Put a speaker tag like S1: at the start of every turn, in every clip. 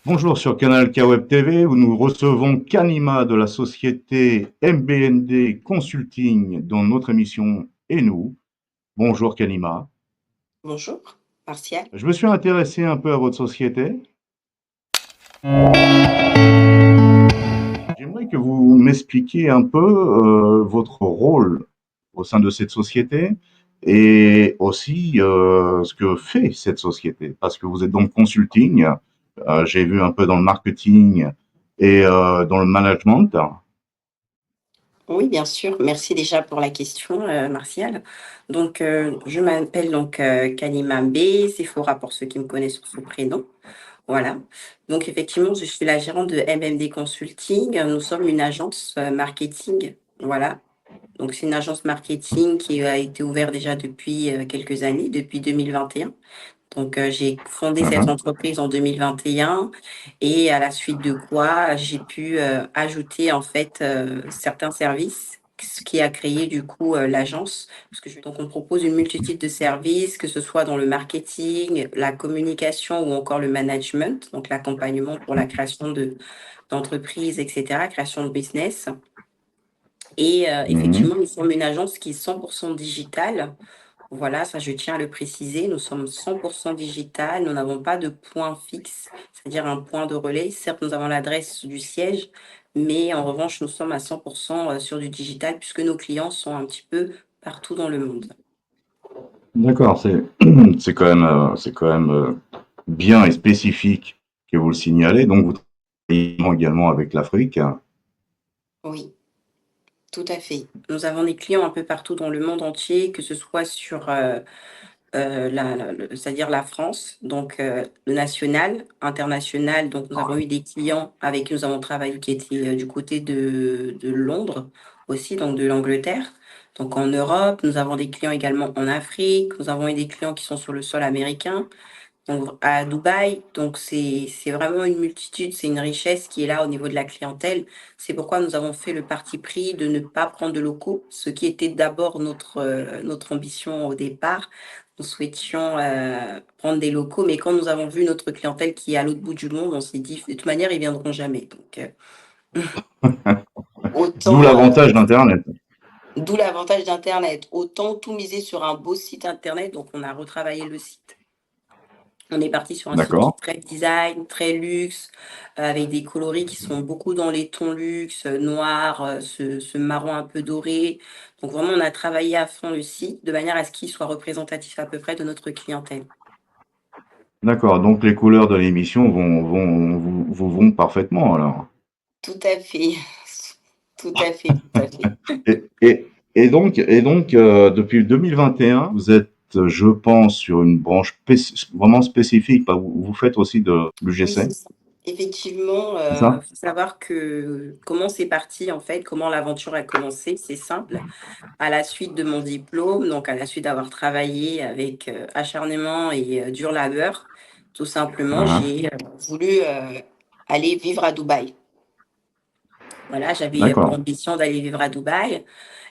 S1: Bonjour sur Canal K Web TV, où nous recevons Kanima de la société MBND Consulting dans notre émission Et nous. Bonjour Kanima.
S2: Bonjour, Martial.
S1: Je me suis intéressé un peu à votre société. J'aimerais que vous m'expliquiez un peu votre rôle au sein de cette société et aussi ce que fait cette société. Parce que vous êtes dans le consulting, j'ai vu un peu dans le marketing et dans le management.
S2: Oui, bien sûr. Merci déjà pour la question, Martial. Donc, je m'appelle Kalima B, Sephora pour ceux qui me connaissent sur ce prénom. Voilà. Donc, effectivement, je suis la gérante de MMD Consulting. Nous sommes une agence marketing. Voilà. Donc, c'est une agence marketing qui a été ouverte déjà depuis quelques années, depuis 2021. Donc, j'ai fondé cette
S1: Mhm.
S2: entreprise en 2021 et à la suite de quoi j'ai pu ajouter en fait certains services, ce qui a créé du coup l'agence. Donc, on propose une multitude de services, que ce soit dans le marketing, la communication ou encore le management, donc l'accompagnement pour la création d'entreprises, etc., création de business. Et
S1: Mhm.
S2: effectivement, nous sommes une agence qui est 100% digitale. Voilà, ça je tiens à le préciser, nous sommes 100% digital, nous n'avons pas de point fixe, c'est-à-dire un point de relais. Certes, nous avons l'adresse du siège, mais en revanche, nous sommes à 100% sur du digital puisque nos clients sont un petit peu partout dans le monde.
S1: D'accord, c'est quand même bien et spécifique que vous le signalez. Donc vous travaillez également avec l'Afrique.
S2: Oui, tout à fait. Nous avons des clients un peu partout dans le monde entier, que ce soit sur c'est-à-dire la France, donc le national, international. Donc, nous avons eu des clients avec qui nous avons travaillé qui étaient du côté de Londres aussi, donc de l'Angleterre. Donc, en Europe, nous avons des clients également en Afrique. Nous avons eu des clients qui sont sur le sol américain, donc à Dubaï. Donc, c'est vraiment une multitude, c'est une richesse qui est là au niveau de la clientèle. C'est pourquoi nous avons fait le parti pris de ne pas prendre de locaux, ce qui était d'abord notre ambition au départ. Nous souhaitions prendre des locaux, mais quand nous avons vu notre clientèle qui est à l'autre bout du monde, on s'est dit, de toute manière, ils viendront jamais. Donc,
S1: D'où
S2: autant,
S1: l'avantage d'Internet.
S2: d'où l'avantage d'Internet, autant tout miser sur un beau site Internet. Donc, on a retravaillé le site. On est parti sur un site qui
S1: D'accord.
S2: est très design, très luxe, avec des coloris qui sont beaucoup dans les tons luxe, noir, ce marron un peu doré. Donc vraiment, on a travaillé à fond le site de manière à ce qu'il soit représentatif à peu près de notre clientèle.
S1: D'accord. Donc les couleurs de l'émission vous vont parfaitement alors.
S2: Tout à fait, tout à fait, tout à fait.
S1: Et, et, et donc depuis 2021, vous êtes, je pense, sur une branche vraiment spécifique. Vous faites aussi de
S2: Oui,
S1: l'UGC,
S2: c'est ça. Effectivement,
S1: c'est ça?
S2: faut savoir que comment c'est parti en fait, comment l'aventure a commencé, c'est simple. À la suite de mon diplôme, donc à la suite d'avoir travaillé avec acharnement et dur labeur, tout simplement,
S1: Ah,
S2: j'ai voulu aller vivre à Dubaï. Voilà, j'avais pour
S1: d'accord.
S2: ambition d'aller vivre à Dubaï.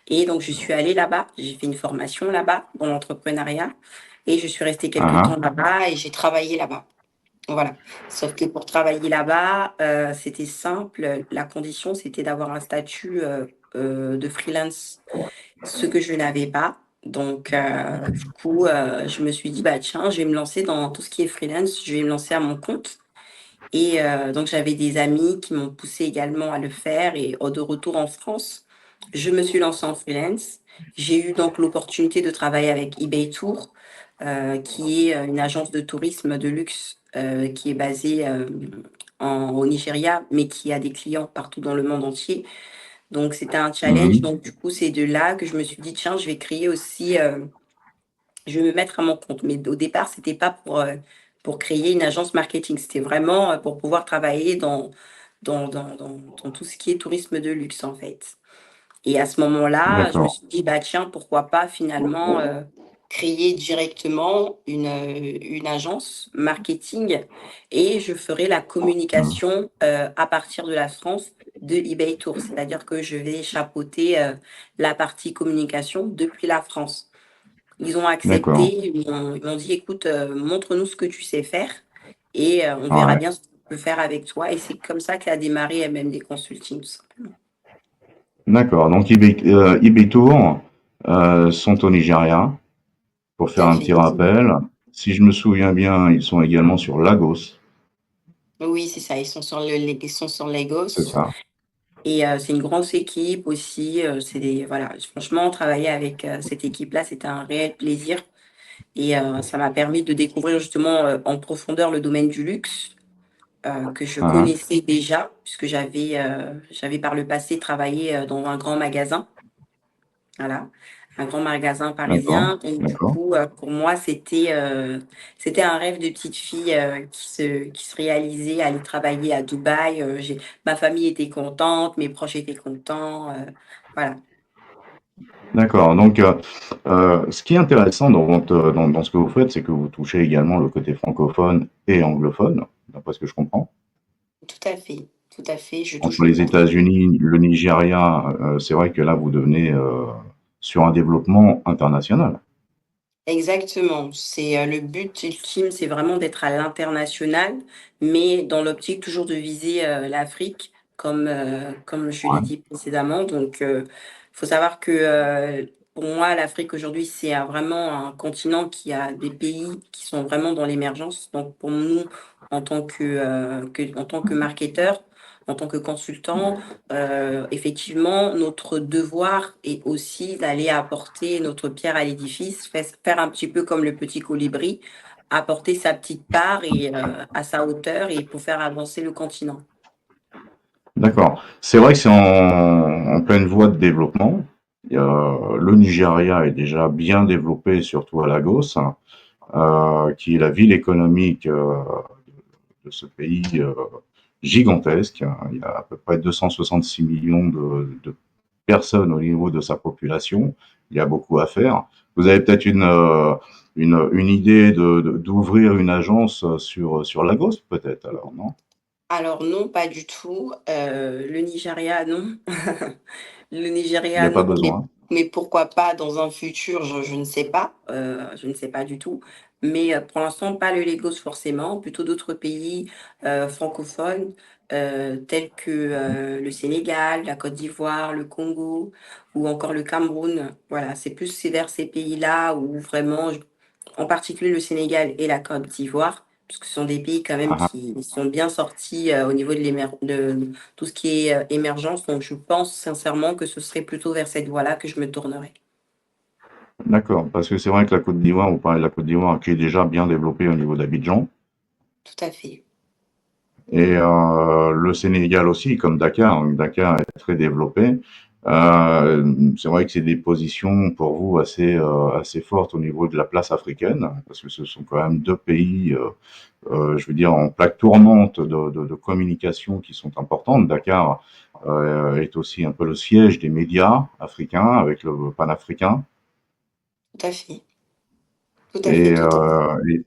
S2: Et donc, je suis allée là-bas. J'ai fait une formation là-bas dans l'entrepreneuriat. Et je suis restée quelques
S1: Ah,
S2: temps là-bas et j'ai travaillé là-bas. Voilà. Sauf que pour travailler là-bas, c'était simple. La condition, c'était d'avoir un statut de freelance, ce que je n'avais pas. Donc, du coup, je me suis dit, bah, tiens, je vais me lancer dans tout ce qui est freelance, je vais me lancer à mon compte. Et donc, j'avais des amis qui m'ont poussé également à le faire. Et de retour en France, je me suis lancée en freelance. J'ai eu donc l'opportunité de travailler avec eBay Tour, qui est une agence de tourisme de luxe qui est basée au Nigeria, mais qui a des clients partout dans le monde entier. Donc, c'était un challenge.
S1: mhm.
S2: Donc, du coup, c'est de là que je me suis dit, tiens, je vais créer aussi, je vais me mettre à mon compte. Mais au départ, c'était pas pour créer une agence marketing. C'était vraiment pour pouvoir travailler dans tout ce qui est tourisme de luxe, en fait. Et à ce moment-là, je me
S1: D'accord.
S2: suis dit, bah tiens, pourquoi pas finalement créer directement une agence marketing et je ferai la
S1: Mhm.
S2: communication à partir de la France de eBay Tour. C'est-à-dire que je vais chapeauter la partie communication depuis la France. Ils ont
S1: D'accord.
S2: accepté, ils m'ont dit, écoute, montre-nous ce que tu sais faire et on verra
S1: Ouais.
S2: bien ce qu'on peux faire avec toi. Et c'est comme ça qu'a démarré MMD Consulting, tout simplement.
S1: D'accord. Donc eBay Tour sont au Nigeria, pour
S2: Tout
S1: faire
S2: à
S1: un
S2: fait.
S1: petit rappel. Si je me souviens bien, ils sont également sur Lagos.
S2: Oui, c'est ça. Ils sont sur
S1: C'est
S2: Lagos.
S1: ça.
S2: Et c'est une grosse équipe aussi. Voilà, franchement, travailler avec cette équipe-là, c'était un réel plaisir. Et ça m'a permis de découvrir justement en profondeur le domaine du luxe que je
S1: Hein,
S2: connaissais déjà, puisque j'avais par le passé travaillé dans un grand magasin. Voilà, un grand magasin
S1: d'accord,
S2: parisien. Et du
S1: d'accord.
S2: coup, pour moi, c'était un rêve de petite fille qui se réalisait, aller travailler à Dubaï. Ma famille était contente, mes proches étaient contents. Voilà,
S1: D'accord. Donc, ce qui est intéressant dans ce que vous faites, c'est que vous touchez également le côté francophone et anglophone, d'après ce que je comprends.
S2: tout à fait, tout à fait. Je touche
S1: Entre
S2: le
S1: les
S2: français.
S1: États-Unis, le Nigeria, c'est vrai que là, vous devenez sur un développement international.
S2: Exactement. C'est le but ultime, c'est vraiment d'être à l'international, mais dans l'optique toujours de viser l'Afrique, comme je l'ai
S1: Ouais.
S2: dit précédemment. Donc, il faut savoir que pour moi, l'Afrique aujourd'hui, c'est vraiment un continent qui a des pays qui sont vraiment dans l'émergence. Donc, pour nous, en tant que marketeur, en tant que consultant, effectivement, notre devoir est aussi d'aller apporter notre pierre à l'édifice, faire un petit peu comme le petit colibri, apporter sa petite part et à sa hauteur et pour faire avancer le continent.
S1: D'accord. C'est vrai que c'est en pleine voie de développement. Le Nigeria est déjà bien développé, surtout à Lagos, hein, qui est la ville économique de ce pays gigantesque. Il y a à peu près 266 millions de personnes au niveau de sa population. Il y a beaucoup à faire. Vous avez peut-être une idée d'ouvrir une agence sur Lagos, peut-être alors, non?
S2: Alors non, pas du tout. Le Nigeria, non. Le
S1: Il n'y
S2: Nigeria,
S1: a pas
S2: non.
S1: besoin.
S2: Mais pourquoi pas dans un futur, je ne sais pas. Je ne sais pas du tout. Mais pour l'instant, pas le Lagos forcément, plutôt d'autres pays francophones tels que le Sénégal, la Côte d'Ivoire, le Congo ou encore le Cameroun. Voilà, c'est vers ces pays-là où vraiment, en particulier le Sénégal et la Côte d'Ivoire, parce que ce sont des pays quand même
S1: Ah,
S2: qui sont bien sortis au niveau de tout ce qui est émergence. Donc, je pense sincèrement que ce serait plutôt vers cette voie-là que je me tournerais.
S1: d'accord, parce que c'est vrai que la Côte d'Ivoire, vous parlez de la Côte d'Ivoire qui est déjà bien développée au niveau d'Abidjan,
S2: Tout à fait.
S1: et le Sénégal aussi, comme Dakar, hein. Dakar est très développé. C'est vrai que c'est des positions pour vous assez fortes au niveau de la place africaine, parce que ce sont quand même deux pays, je veux dire, en plaque tournante de communication qui sont importantes. Dakar est aussi un peu le siège des médias africains avec le panafricain.
S2: Tout à fait. Tout à fait.
S1: Et,
S2: Tout à fait.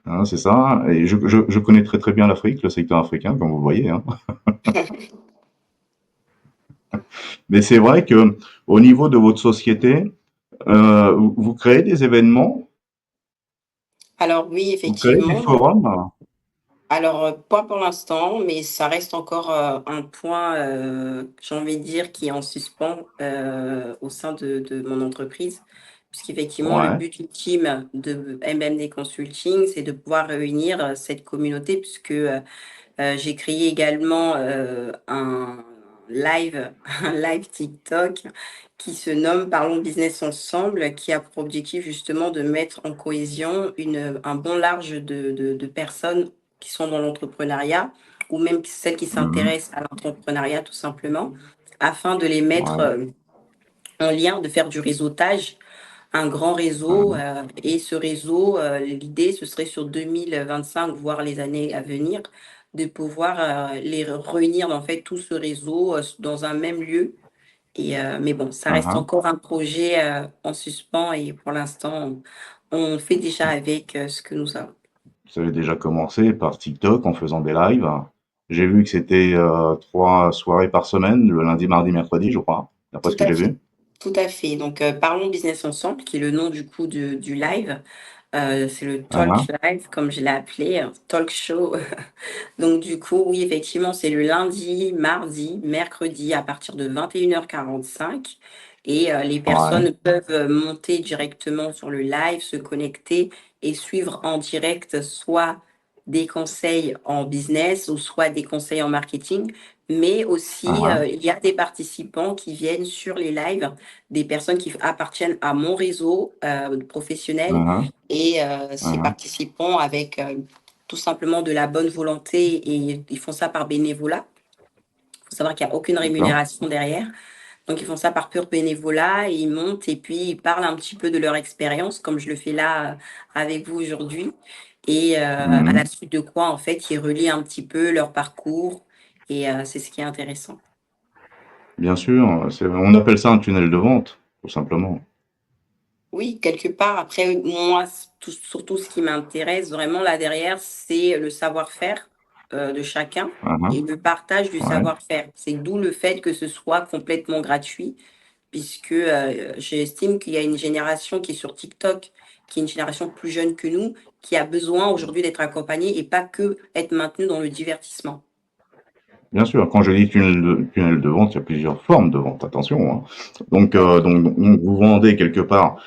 S1: hein, c'est ça. Et je connais très très bien l'Afrique, le secteur africain, comme vous le voyez, hein. Mais c'est vrai que au niveau de votre société, vous créez des événements,
S2: Alors oui,
S1: vous créez des
S2: effectivement.
S1: forums.
S2: Alors, pas pour l'instant, mais ça reste encore un point, j'ai envie de dire, qui est en suspens au sein de mon entreprise. Puisqu'effectivement, le
S1: Ouais.
S2: but ultime de MMD Consulting, c'est de pouvoir réunir cette communauté, puisque j'ai créé également un live, un live TikTok qui se nomme Parlons Business Ensemble, qui a pour objectif justement de mettre en cohésion un bon large de personnes qui sont dans l'entrepreneuriat ou même celles qui
S1: Mhm.
S2: s'intéressent à l'entrepreneuriat tout simplement, afin de les mettre
S1: Ouais.
S2: en lien, de faire du réseautage, un grand réseau.
S1: Mhm.
S2: Et ce réseau, l'idée, ce serait sur 2025, voire les années à venir, de pouvoir les réunir, en fait, tout ce réseau dans un même lieu. Mais bon, ça reste
S1: Mhm.
S2: encore un projet en suspens et pour l'instant, on fait déjà avec ce que nous avons.
S1: Vous avez déjà commencé par TikTok en faisant des lives. J'ai vu que c'était 3 soirées par semaine, le lundi, mardi, mercredi, je crois, d'après
S2: Tout
S1: ce que
S2: à
S1: j'ai
S2: fait.
S1: vu.
S2: Tout à fait. Donc, Parlons Business Ensemble, qui est le nom du coup du live. C'est le talk
S1: Ah,
S2: live comme je l'ai appelé, talk show. Donc du coup, oui, effectivement, c'est le lundi, mardi, mercredi à partir de 21h45 et les
S1: ouais,
S2: personnes peuvent, monter directement sur le live, se connecter et suivre en direct soit des conseils en business ou soit des conseils en marketing. Mais aussi,
S1: ah,
S2: il y a des participants qui viennent sur les lives, des personnes qui appartiennent à mon réseau, professionnel
S1: ah,
S2: et ces
S1: ah,
S2: participants avec, tout simplement de la bonne volonté et ils font ça par bénévolat. Il faut savoir qu'il y a aucune
S1: d'accord.
S2: rémunération derrière. Donc ils font ça par pur bénévolat et ils montent et puis ils parlent un petit peu de leur expérience comme je le fais là, avec vous aujourd'hui et à la
S1: Mhm.
S2: suite de quoi, en fait, ils relient un petit peu leur parcours et c'est ce qui est intéressant.
S1: Bien sûr, on appelle ça un tunnel de vente, tout simplement.
S2: Oui, quelque part, après, moi, surtout ce qui m'intéresse vraiment là derrière, c'est le savoir-faire de chacun
S1: Ah,
S2: et le partage du
S1: ouais.
S2: savoir-faire. C'est d'où le fait que ce soit complètement gratuit, puisque j'estime qu'il y a une génération qui est sur TikTok, qui est une génération plus jeune que nous, qui a besoin aujourd'hui d'être accompagnée et pas que être maintenue dans le divertissement.
S1: Bien sûr, quand je dis tunnel de vente, il y a plusieurs formes de vente, attention, hein. Donc, vous vendez quelque part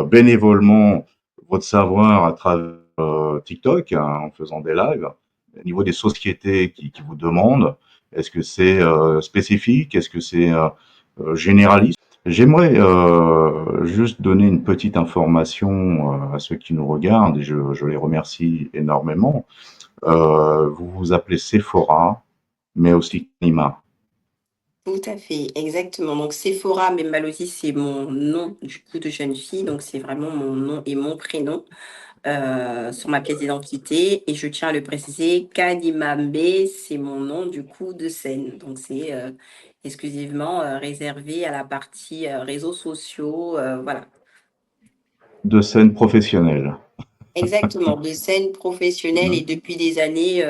S1: bénévolement votre savoir à travers TikTok, hein, en faisant des lives. Au niveau des sociétés qui vous demandent, est-ce que c'est spécifique, est-ce que c'est généraliste? J'aimerais juste donner une petite information à ceux qui nous regardent, et je les remercie énormément. Vous vous appelez Sephora, mais aussi Nima.
S2: Tout à fait, exactement. Donc Sephora Membaloti, c'est mon nom du coup de jeune fille, donc c'est vraiment mon nom et mon prénom. Sur ma pièce d'identité et je tiens à le préciser, Kadimambe, c'est mon nom du coup de scène. Donc c'est exclusivement réservé à la partie réseaux sociaux, voilà.
S1: De scène professionnelle.
S2: Exactement, de scène professionnelle et depuis des années,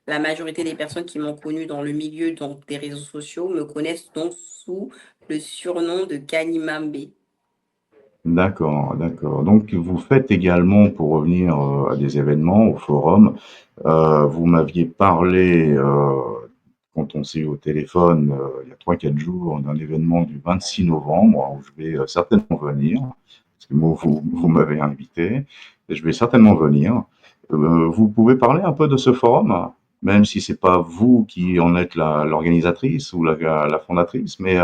S2: la majorité des personnes qui m'ont connue dans le milieu donc, des réseaux sociaux me connaissent donc sous le surnom de Kanimambe.
S1: D'accord, d'accord. Donc, vous faites également, pour revenir à des événements, au forum, vous m'aviez parlé, quand on s'est eu au téléphone, il y a 3 4 jours, d'un événement du 26 novembre, où je vais certainement venir, parce que moi, vous m'avez invité, et je vais certainement venir. Vous pouvez parler un peu de ce forum, même si c'est pas vous qui en êtes l'organisatrice ou la fondatrice, mais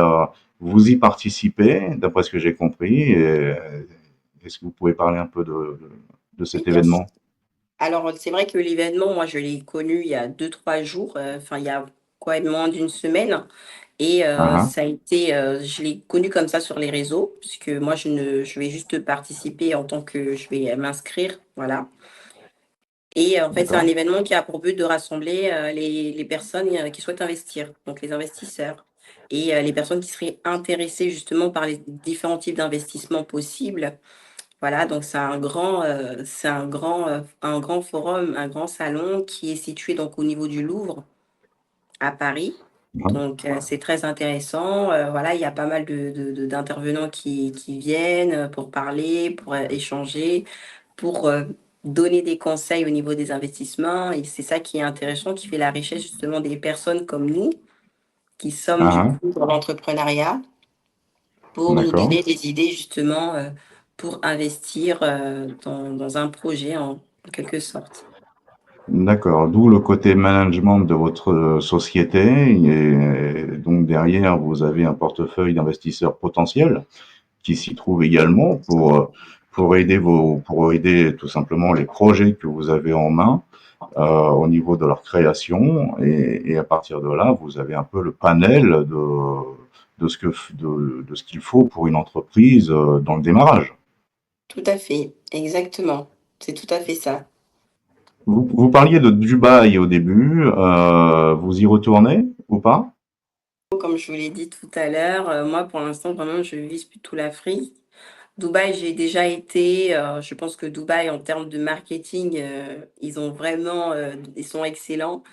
S1: vous y participez, d'après ce que j'ai compris. Est-ce que vous pouvez parler un peu de
S2: Oui,
S1: cet
S2: bien sûr.
S1: événement?
S2: Alors, c'est vrai que l'événement, moi, je l'ai connu il y a 2 3 jours, enfin, il y a quoi, moins d'une semaine et
S1: Ah,
S2: ça a été, je l'ai connu comme ça sur les réseaux puisque moi, je vais juste participer en tant que je vais m'inscrire, voilà et en fait, c'est un
S1: d'accord.
S2: événement qui a pour but de rassembler, les personnes, qui souhaitent investir, donc les investisseurs et les personnes qui seraient intéressées justement par les différents types d'investissements possibles. Voilà, donc un grand forum, un grand salon qui est situé donc au niveau du Louvre à Paris.
S1: Ah,
S2: Donc c'est très intéressant, voilà, il y a pas mal d'intervenants qui viennent, pour parler, pour, échanger, pour, donner des conseils au niveau des investissements et c'est ça qui est intéressant, qui fait la richesse justement des personnes comme nous, qui sommes du
S1: ah,
S2: coup dans l'entrepreneuriat, pour nous
S1: d'accord.
S2: donner des idées justement, pour investir, dans un projet en quelque sorte.
S1: D'accord. D'où le côté management de votre société. Et donc derrière, vous avez un portefeuille d'investisseurs potentiels qui s'y trouvent également pour aider tout simplement les projets que vous avez en main au niveau de leur création. Et à partir de là, vous avez un peu le panel de ce qu'il faut pour une entreprise dans le démarrage.
S2: Tout à fait, exactement. C'est tout à fait ça.
S1: Vous parliez de Dubaï au début, vous y retournez ou pas?
S2: Comme je vous l'ai dit tout à l'heure, moi pour l'instant vraiment je vise plutôt l'Afrique. Dubaï, j'ai déjà été. Je pense que Dubaï, en termes de marketing, ils ont vraiment, ils sont excellents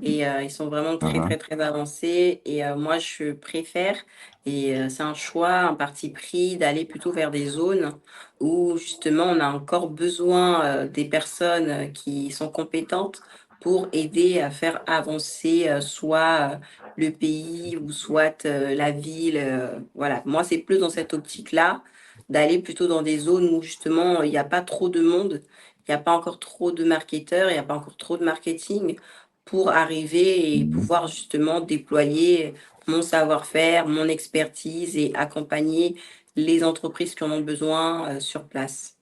S2: et ils sont vraiment très, très,
S1: Mhm.
S2: très avancés. Et moi, je préfère, et c'est un choix, un parti pris, d'aller plutôt vers des zones où justement on a encore besoin des personnes qui sont compétentes pour aider à faire avancer soit le pays ou soit la ville. Voilà, moi, c'est plus dans cette optique-là d'aller plutôt dans des zones où justement il n'y a pas trop de monde, il n'y a pas encore trop de marketeurs, il n'y a pas encore trop de marketing pour arriver et
S1: Mhm.
S2: pouvoir justement déployer mon savoir-faire, mon expertise et accompagner les entreprises qui en ont besoin sur place.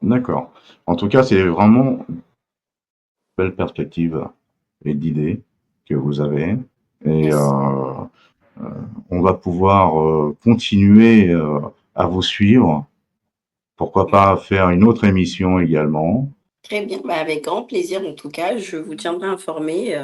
S1: D'accord. En tout cas, c'est vraiment une belle perspective et d'idées que vous avez. Et
S2: Merci.
S1: on va pouvoir continuer à vous suivre. Pourquoi pas faire une autre émission également.
S2: Très bien, bah, avec grand plaisir en tout cas, je vous tiendrai informé.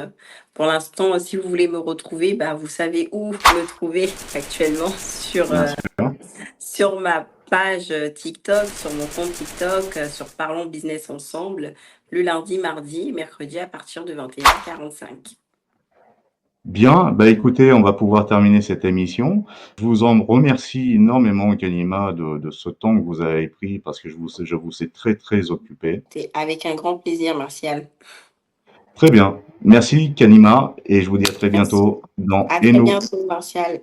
S2: Pour l'instant, si vous voulez me retrouver, bah, vous savez où me trouver actuellement
S1: Bien sûr.
S2: sur ma page TikTok, sur mon compte TikTok, sur Parlons Business Ensemble, le lundi, mardi, mercredi à partir de 21h45.
S1: Bien, bah écoutez, on va pouvoir terminer cette émission. Je vous en remercie énormément, Kanima, de ce temps que vous avez pris parce que je vous sais très, très occupé.
S2: C'est avec un grand plaisir, Martial.
S1: Très bien. Merci, Kanima, et je vous dis à très
S2: Merci.
S1: bientôt dans
S2: À
S1: Et
S2: très
S1: nous.
S2: bientôt, Martial.